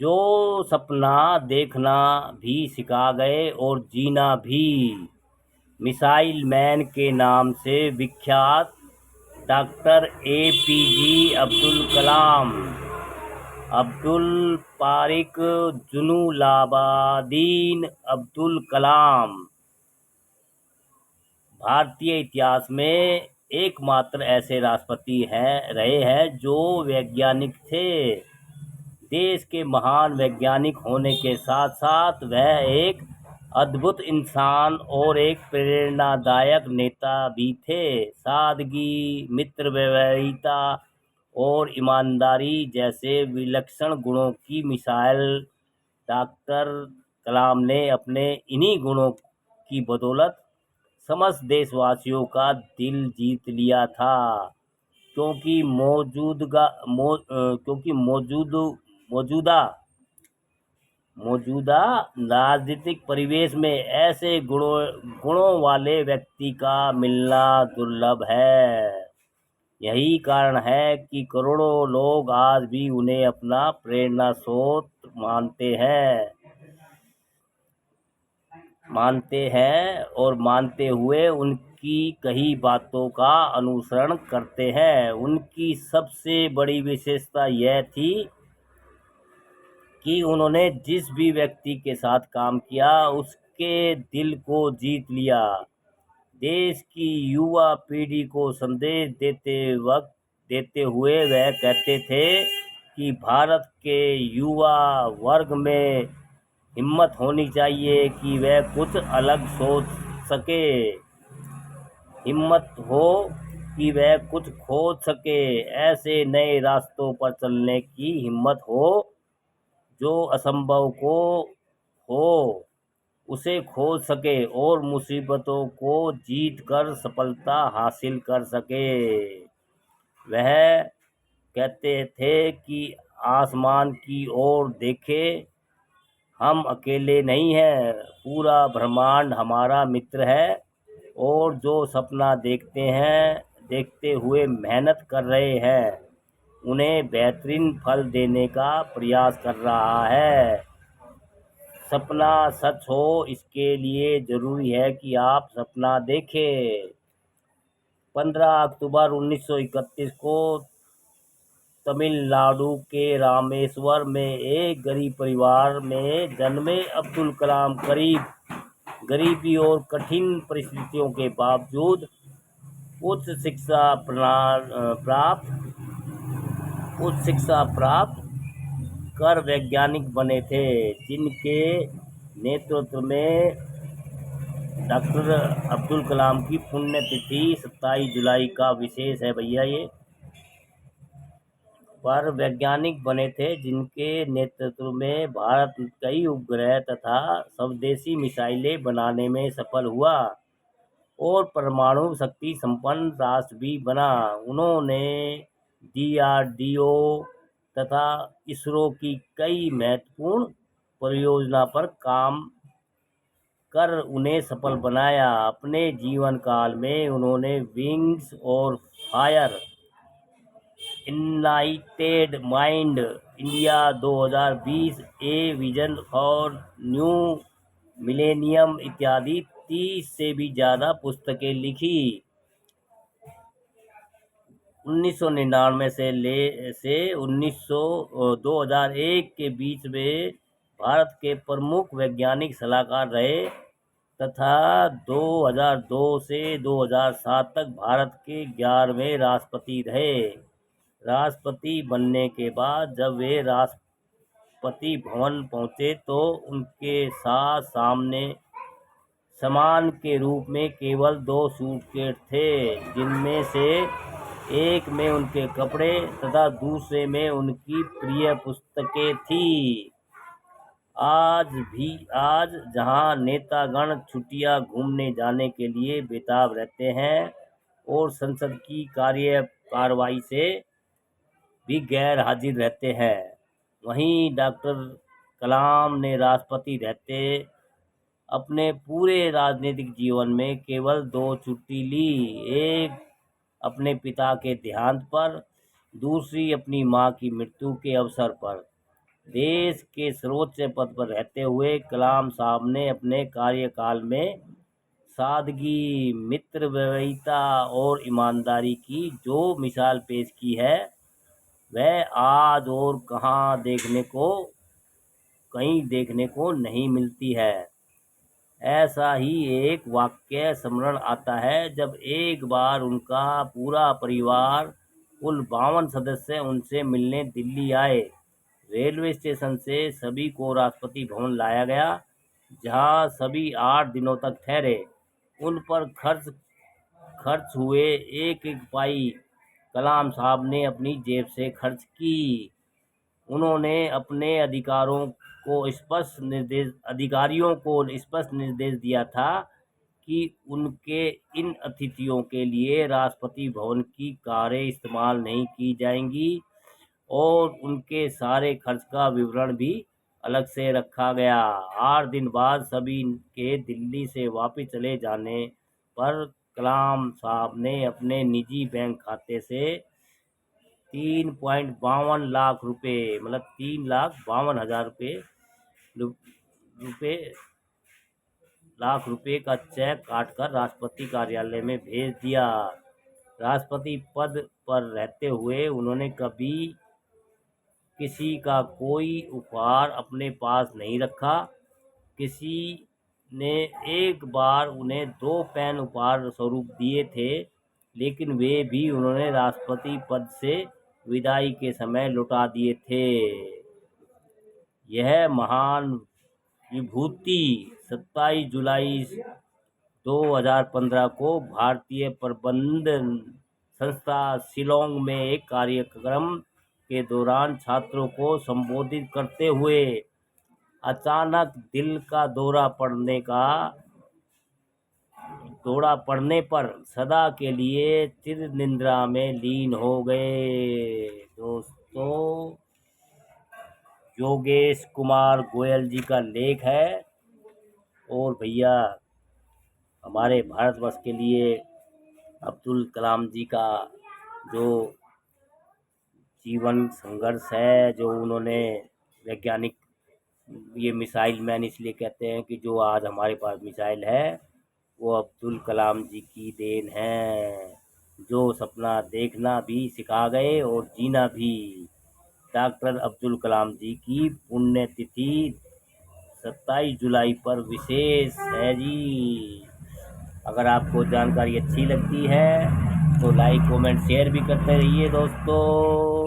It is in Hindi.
जो सपना देखना भी सिखा गए और जीना भी। मिसाइल मैन के नाम से विख्यात डॉक्टर APJ अब्दुल कलाम। अब्दुल पारिक जुनूलाबादीन अब्दुल कलाम भारतीय इतिहास में एकमात्र ऐसे राष्ट्रपति रहे हैं जो वैज्ञानिक थे। देश के महान वैज्ञानिक होने के साथ साथ वह एक अद्भुत इंसान और एक प्रेरणादायक नेता भी थे। सादगी, मित्रवैरिता और ईमानदारी जैसे विलक्षण गुणों की मिसाल डॉक्टर कलाम ने अपने इन्हीं गुणों की बदौलत समस्त देशवासियों का दिल जीत लिया था। क्योंकि मौजूदा राजनीतिक परिवेश में ऐसे गुणों वाले व्यक्ति का मिलना दुर्लभ है। यही कारण है कि करोड़ों लोग आज भी उन्हें अपना प्रेरणा स्रोत और मानते हुए उनकी कही बातों का अनुसरण करते हैं। उनकी सबसे बड़ी विशेषता यह थी कि उन्होंने जिस भी व्यक्ति के साथ काम किया उसके दिल को जीत लिया। देश की युवा पीढ़ी को संदेश देते हुए वह कहते थे कि भारत के युवा वर्ग में हिम्मत होनी चाहिए कि वह कुछ अलग सोच सके, हिम्मत हो कि वह कुछ खोज सके, ऐसे नए रास्तों पर चलने की हिम्मत हो, जो असंभव को हो उसे खोज सके और मुसीबतों को जीत कर सफलता हासिल कर सके। वह कहते थे कि आसमान की ओर देखें, हम अकेले नहीं हैं, पूरा ब्रह्मांड हमारा मित्र है और जो सपना देखते हुए मेहनत कर रहे हैं उन्हें बेहतरीन फल देने का प्रयास कर रहा है। सपना सच हो इसके लिए जरूरी है कि आप सपना देखें। 15 अक्टूबर 1931 को तमिलनाडु के रामेश्वर में एक गरीब परिवार में जन्मे अब्दुल कलाम गरीबी और कठिन परिस्थितियों के बावजूद उच्च शिक्षा प्राप्त कर वैज्ञानिक बने थे, जिनके नेतृत्व में डॉक्टर अब्दुल कलाम की पुण्यतिथि 27 जुलाई का विशेष है भैया ये। पर वैज्ञानिक बने थे जिनके नेतृत्व में भारत कई उपग्रह तथा स्वदेशी मिसाइलें बनाने में सफल हुआ और परमाणु शक्ति संपन्न राष्ट्र भी बना। उन्होंने DRDO तथा इसरो की कई महत्वपूर्ण परियोजना पर काम कर उन्हें सफल बनाया। अपने जीवन काल में उन्होंने विंग्स और fire, United mind India 2020, a vision for new millennium इत्यादि 30 से भी ज्यादा पुस्तकें लिखी। 1999 से 2001 के बीच में भारत के प्रमुख वैज्ञानिक सलाहकार रहे तथा 2002 से 2007 तक भारत के 11वें राष्ट्रपति रहे। राष्ट्रपति बनने के बाद जब वे राष्ट्रपति भवन पहुंचे तो उनके साथ सामान के रूप में केवल 2 सूटकेस थे, जिनमें से एक में उनके कपड़े तथा दूसरे में उनकी प्रिय पुस्तकें थी। आज जहां नेतागण छुट्टियां घूमने जाने के लिए बेताब रहते हैं और संसद की कार्यवाही से भी गैर हाजिर रहते हैं, वहीं डॉक्टर कलाम ने राष्ट्रपति रहते अपने पूरे राजनीतिक जीवन में केवल 2 छुट्टी ली। एक अपने पिता के देहांत पर, दूसरी अपनी मां की मृत्यु के अवसर पर। देश के सर्वोच्च पद पर रहते हुए कलाम साहब ने अपने कार्यकाल में सादगी, मित्रवैयता और ईमानदारी की जो मिसाल पेश की है, वह आज और कहीं देखने को नहीं मिलती है। ऐसा ही एक वाक्य स्मरण आता है जब एक बार उनका पूरा परिवार, कुल 52 सदस्य उनसे मिलने दिल्ली आए। रेलवे स्टेशन से सभी को राष्ट्रपति भवन लाया गया, जहां सभी 8 दिनों तक ठहरे। उन पर खर्च हुए एक एक पाई कलाम साहब ने अपनी जेब से खर्च की। उन्होंने अपने अधिकारियों को स्पष्ट निर्देश दिया था कि उनके इन अतिथियों के लिए राष्ट्रपति भवन की कारें इस्तेमाल नहीं की जाएंगी और उनके सारे खर्च का विवरण भी अलग से रखा गया। 8 दिन बाद सभी के दिल्ली से वापस चले जाने पर कलाम साहब ने अपने निजी बैंक खाते से 3.52 लाख रुपए, मतलब 3,52,000 रुपए का चेक काटकर राष्ट्रपति कार्यालय में भेज दिया। राष्ट्रपति पद पर रहते हुए उन्होंने कभी किसी का कोई उपहार अपने पास नहीं रखा। किसी ने एक बार उन्हें 2 पेन उपहार स्वरूप दिए थे, लेकिन वे भी उन्होंने राष्ट्रपति पद से विदाई के समय लौटा दिए थे। यह महान विभूति 27 जुलाई 2015 को भारतीय प्रबंधन संस्था शिलोंग में एक कार्यक्रम के दौरान छात्रों को संबोधित करते हुए अचानक दिल का दौरा पड़ने पर सदा के लिए चिर निद्रा में लीन हो गए। दोस्तों, योगेश कुमार गोयल जी का लेख है। और भैया, हमारे भारतवर्ष के लिए अब्दुल कलाम जी का जो जीवन संघर्ष है, जो उन्होंने वैज्ञानिक, ये मिसाइल मैन इसलिए कहते हैं कि जो आज हमारे पास मिसाइल है वो अब्दुल कलाम जी की देन है, जो सपना देखना भी सिखा गए और जीना भी। डॉक्टर अब्दुल कलाम जी की पुण्यतिथि 27 जुलाई पर विशेष है जी। अगर आपको जानकारी अच्छी लगती है तो लाइक, कमेंट, शेयर भी करते रहिए दोस्तों।